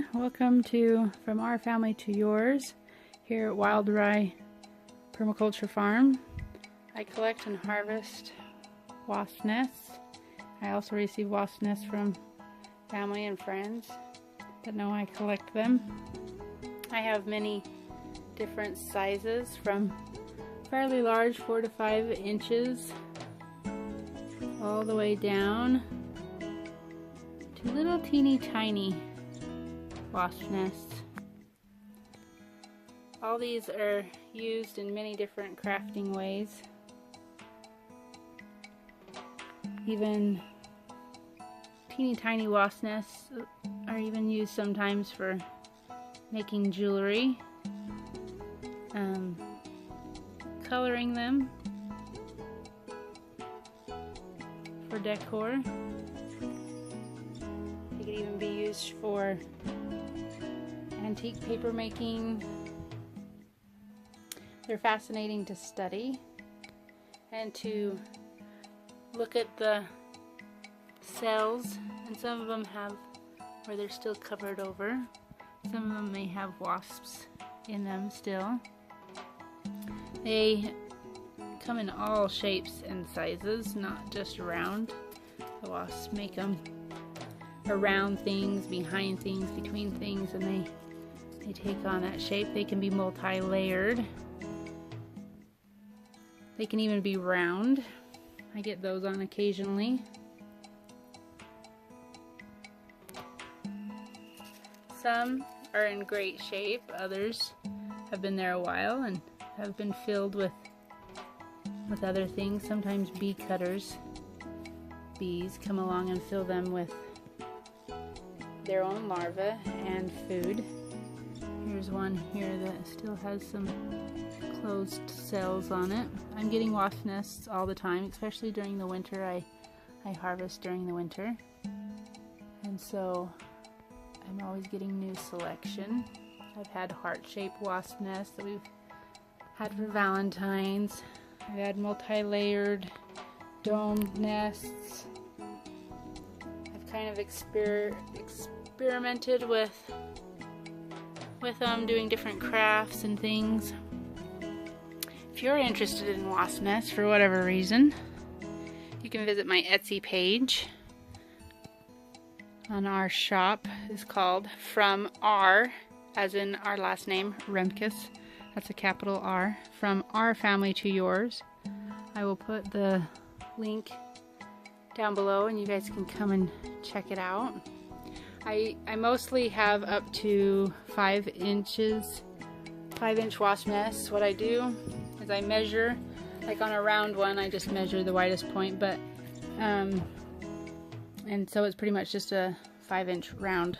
everyone, welcome to From Our Family to Yours here at Wild Rye Permaculture Farm. I collect and harvest wasp nests. I also receive wasp nests from family and friends that know I collect them. I have many different sizes from fairly large, 4 to 5 inches, all the way down to little teeny tiny wasp nests. All these are used in many different crafting ways. Even teeny tiny wasp nests are even used sometimes for making jewelry, coloring them for decor. They could even be used for antique paper making. They're fascinating to study and to look at the cells, and some of them have where they're still covered over. Some of them may have wasps in them still. They come in all shapes and sizes, not just round. The wasps make them around things, behind things, between things, and they take on that shape. They can be multi-layered. They can even be round. I get those on occasionally. Some are in great shape. Others have been there a while and have been filled with other things. Sometimes bee cutters, bees, come along and fill them with their own larvae and food. Here's one here that still has some closed cells on it. I'm getting wasp nests all the time, especially during the winter. I harvest during the winter, and so I'm always getting new selection. I've had heart-shaped wasp nests that we've had for Valentine's. I've had multi-layered domed nests. I've kind of experimented with doing different crafts and things. If you're interested in wasp nests for whatever reason, you can visit my Etsy page. On our shop is called From Our, as in our last name, Remkus. That's a capital R. From Our Family to Yours. I will put the link down below and you guys can come and check it out. I mostly have up to 5-inch wasp nests. What I do is I measure, like on a round one, I just measure the widest point, but and so it's pretty much just a 5-inch round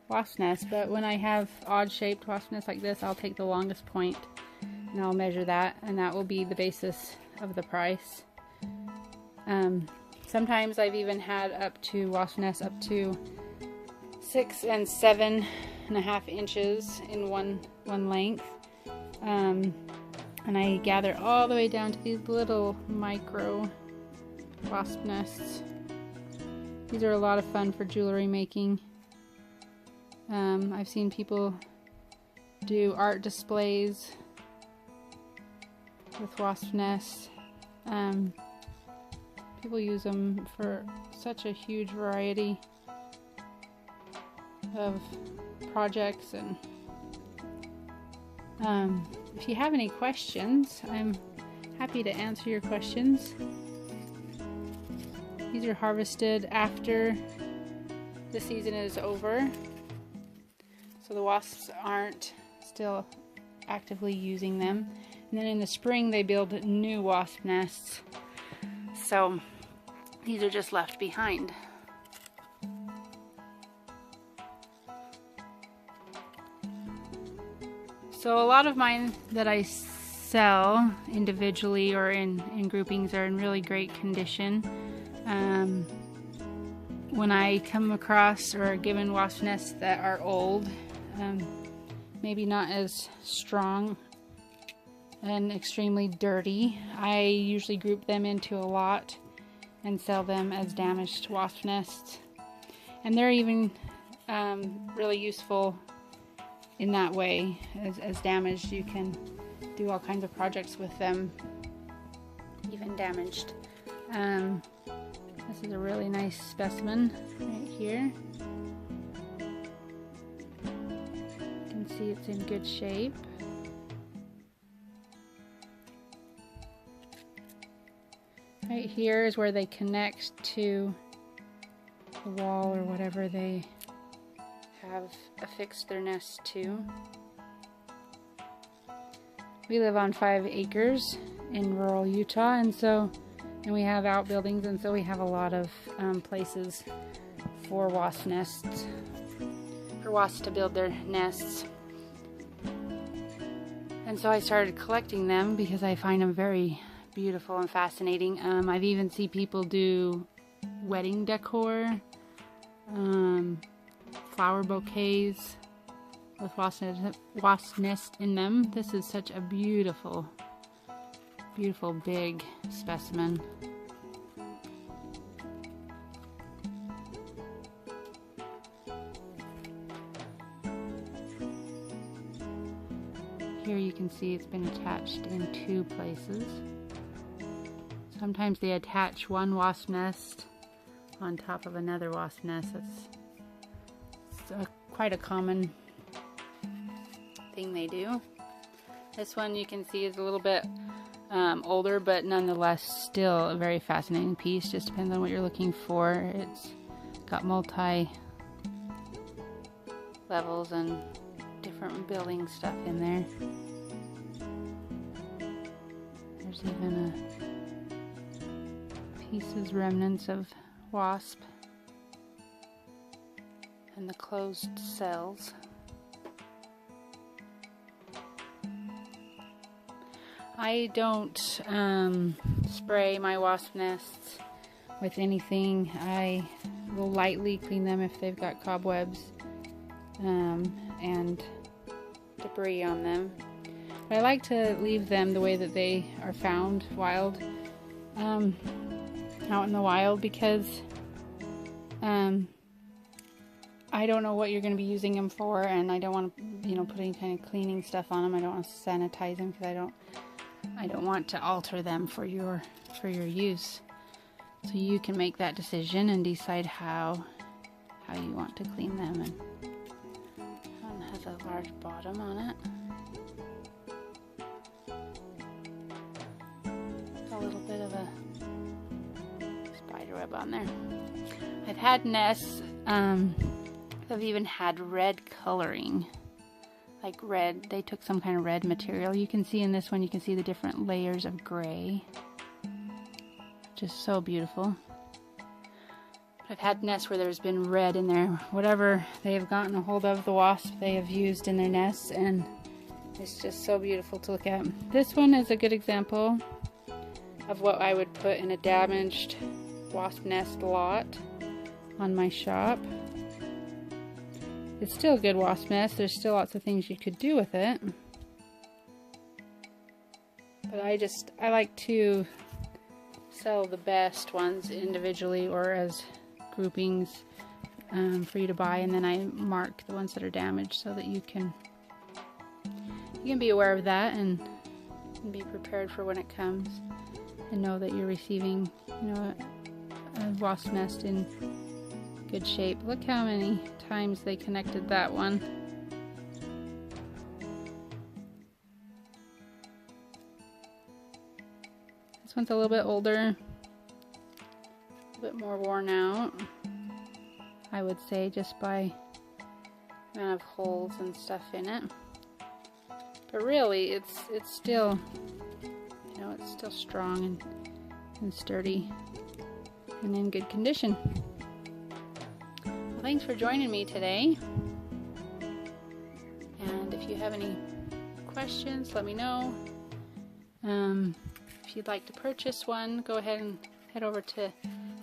wasp nest. But when I have odd-shaped wasp nests like this, I'll take the longest point and I'll measure that, and that will be the basis of the price. Sometimes I've even had up to wasp nests up to 6 and 7.5 inches in one length, and I gather all the way down to these little micro wasp nests. These are a lot of fun for jewelry making. I've seen people do art displays with wasp nests. People use them for such a huge variety of projects, and if you have any questions, I'm happy to answer your questions. These are harvested after the season is over, so the wasps aren't still actively using them. And then in the spring they build new wasp nests, so these are just left behind. So a lot of mine that I sell individually or in groupings are in really great condition. When I come across or are given wasp nests that are old, maybe not as strong and extremely dirty, I usually group them into a lot and sell them as damaged wasp nests. And they're even really useful in that way. As damaged, you can do all kinds of projects with them, even damaged. This is a really nice specimen right here. You can see it's in good shape. Right here is where they connect to the wall or whatever they have affixed their nest to. We live on 5 acres in rural Utah, and we have outbuildings, and so we have a lot of places for wasp nests, for wasps to build their nests. And so I started collecting them because I find them very beautiful and fascinating. I've even seen people do wedding decor, flower bouquets with wasp nest in them. This is such a beautiful, beautiful big specimen. Here you can see it's been attached in 2 places. Sometimes they attach one wasp nest on top of another wasp nest. It's quite a common thing they do. This one you can see is a little bit older, but nonetheless still a very fascinating piece. Just depends on what you're looking for. It's got multi levels and different building stuff in there. There's even pieces, remnants of wasp and the closed cells. I don't spray my wasp nests with anything. I will lightly clean them if they've got cobwebs and debris on them. But I like to leave them the way that they are found, wild, out in the wild, because I don't know what you're going to be using them for, and I don't want to, put any kind of cleaning stuff on them. I don't want to sanitize them because I don't want to alter them for your use. So you can make that decision and decide how you want to clean them. And that one has a large bottom on it. A little bit of a spider web on there. I've had nests that have even had red coloring. Like red, they took some kind of red material. You can see in this one, you can see the different layers of gray. Just so beautiful. I've had nests where there's been red in there. Whatever they have gotten a hold of, the wasp they have used in their nests, and it's just so beautiful to look at. This one is a good example of what I would put in a damaged wasp nest lot on my shop. It's still a good wasp nest. There's still lots of things you could do with it. But I like to sell the best ones individually or as groupings for you to buy, and then I mark the ones that are damaged so that you can be aware of that and be prepared for when it comes, and know that you're receiving, a wasp nest in good shape. Look how many times they connected that one. This one's a little bit older, a bit more worn out, I would say, just by the amount of holes and stuff in it. But really, it's still, it's still strong and sturdy and in good condition. Well, thanks for joining me today. And if you have any questions, let me know. If you'd like to purchase one, go ahead and head over to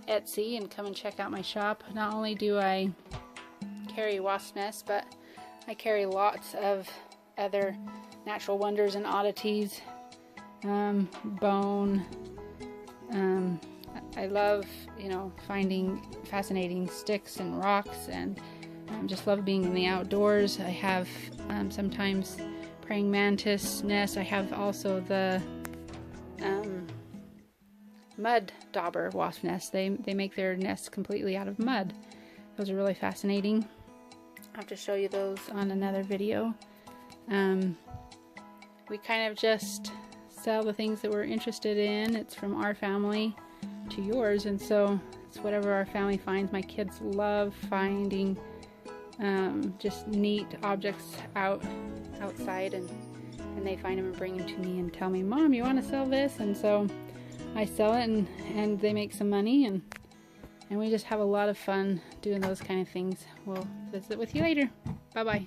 Etsy and come and check out my shop. Not only do I carry wasp nests, but I carry lots of other natural wonders and oddities. Bone. I love, finding fascinating sticks and rocks and Just love being in the outdoors. I have sometimes praying mantis nests. I have also the mud dauber wasp nests. They make their nests completely out of mud. Those are really fascinating. I'll have to show you those on another video. We kind of just sell the things that we're interested in. It's from our family to yours, and so it's whatever our family finds. My kids love finding just neat objects outside, and they find them and bring them to me and tell me, Mom, you want to sell this? And so I sell it, and they make some money, and we just have a lot of fun doing those kind of things. We'll visit with you later. Bye bye.